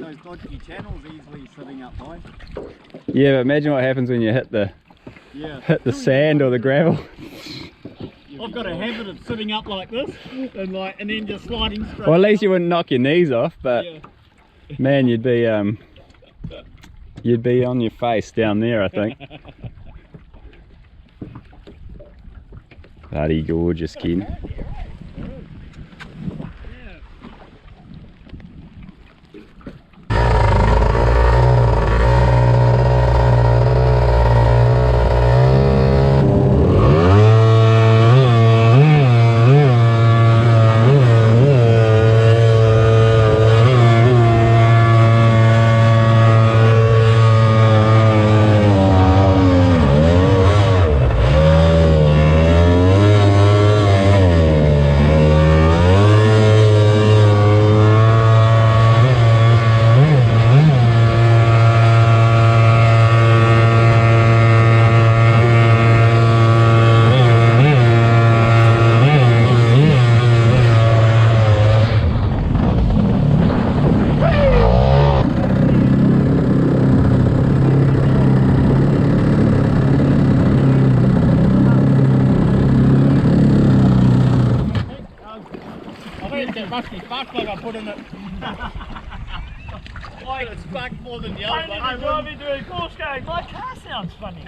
those dodgy channels easily sitting up high. Yeah, but imagine what happens when you hit the sand or the gravel. I've got a habit of sitting up like this and then just sliding straight. Well, at least you wouldn't knock your knees off, but Yeah. man, you'd be on your face down there, I think. Bloody gorgeous, kid. It must be spark plug I put in it. Why it's sparked more than the other one. I love me doing course going, my car sounds funny.